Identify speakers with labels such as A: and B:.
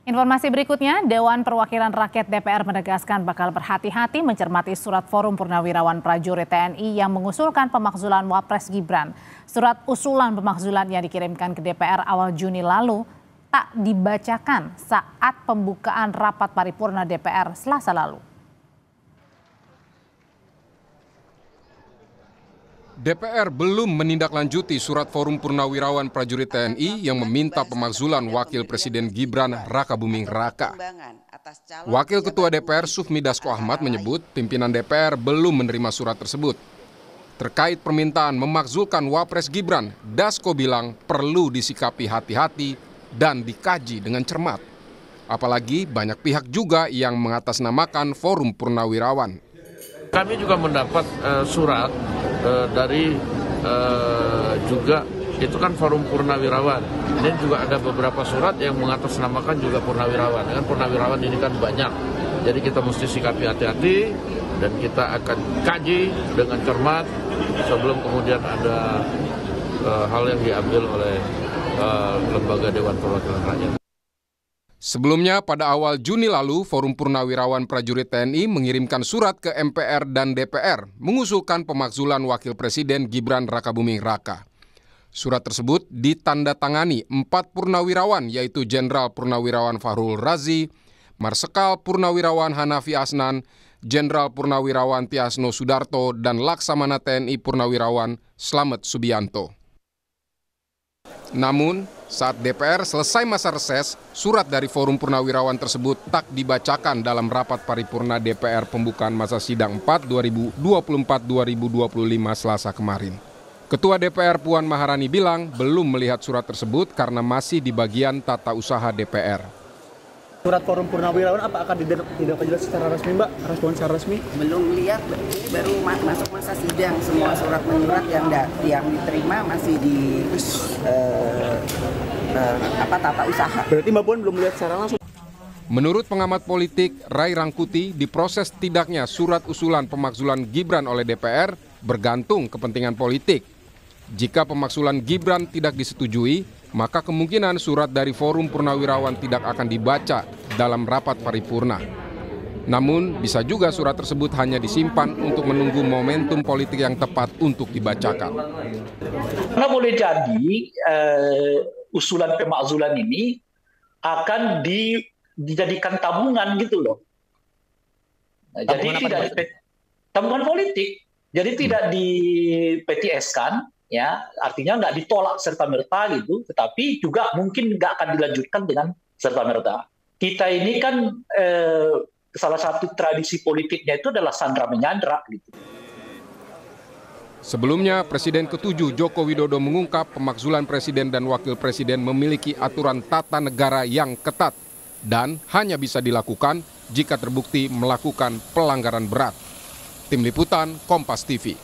A: Informasi berikutnya, Dewan Perwakilan Rakyat DPR menegaskan bakal berhati-hati mencermati surat Forum Purnawirawan Prajurit TNI yang mengusulkan pemakzulan Wapres Gibran. Surat usulan pemakzulan yang dikirimkan ke DPR awal Juni lalu tak dibacakan saat pembukaan rapat paripurna DPR Selasa lalu.
B: DPR belum menindaklanjuti surat Forum Purnawirawan Prajurit TNI yang meminta pemakzulan Wakil Presiden Gibran Rakabuming Raka. Wakil Ketua DPR Sufmi Dasko Ahmad menyebut pimpinan DPR belum menerima surat tersebut. Terkait permintaan memakzulkan Wapres Gibran, Dasko bilang perlu disikapi hati-hati dan dikaji dengan cermat. Apalagi banyak pihak juga yang mengatasnamakan Forum Purnawirawan.
C: Kami juga mendapat surat dari juga itu kan Forum Purnawirawan. Ini juga ada beberapa surat yang mengatasnamakan juga Purnawirawan. Dengan Purnawirawan ini kan banyak. Jadi kita mesti sikapi hati-hati dan kita akan kaji dengan cermat sebelum kemudian ada hal yang diambil oleh lembaga Dewan Perwakilan Rakyat.
B: Sebelumnya, pada awal Juni lalu, Forum Purnawirawan Prajurit TNI mengirimkan surat ke MPR dan DPR mengusulkan pemakzulan Wakil Presiden Gibran Rakabuming Raka. Surat tersebut ditandatangani 4 purnawirawan, yaitu Jenderal Purnawirawan Fahrul Razi, Marsekal Purnawirawan Hanafi Asnan, Jenderal Purnawirawan Tiasno Sudarto, dan Laksamana TNI Purnawirawan Slamet Subianto. Namun, saat DPR selesai masa reses, surat dari Forum Purnawirawan tersebut tak dibacakan dalam rapat paripurna DPR pembukaan masa sidang 4 2024-2025 Selasa kemarin. Ketua DPR Puan Maharani bilang belum melihat surat tersebut karena masih di bagian tata usaha DPR.
D: Surat Forum Purnawirawan apa akan ditindaklanjuti secara resmi, Mbak? Respon secara resmi?
E: Belum lihat, ini baru masuk masa sidang. Semua surat menyurat yang diterima masih di tata usaha.
D: Berarti Mbak Puan belum lihat secara langsung?
B: Menurut pengamat politik Ray Rangkuti, diproses tidaknya surat usulan pemakzulan Gibran oleh DPR bergantung kepentingan politik. Jika pemakzulan Gibran tidak disetujui, maka kemungkinan surat dari Forum Purnawirawan tidak akan dibaca dalam rapat paripurna. Namun, bisa juga surat tersebut hanya disimpan untuk menunggu momentum politik yang tepat untuk dibacakan.
F: Karena boleh jadi usulan pemakzulan ini akan dijadikan tabungan gitu loh. Nah, jadi tidak tabungan politik, jadi tidak di PTS-kan. Ya, artinya nggak ditolak serta-merta gitu, tetapi juga mungkin nggak akan dilanjutkan dengan serta-merta. Kita ini kan salah satu tradisi politiknya itu adalah sandra menyandra gitu.
B: Sebelumnya, Presiden ke-7 Joko Widodo mengungkap pemakzulan Presiden dan Wakil Presiden memiliki aturan tata negara yang ketat dan hanya bisa dilakukan jika terbukti melakukan pelanggaran berat. Tim Liputan, Kompas TV.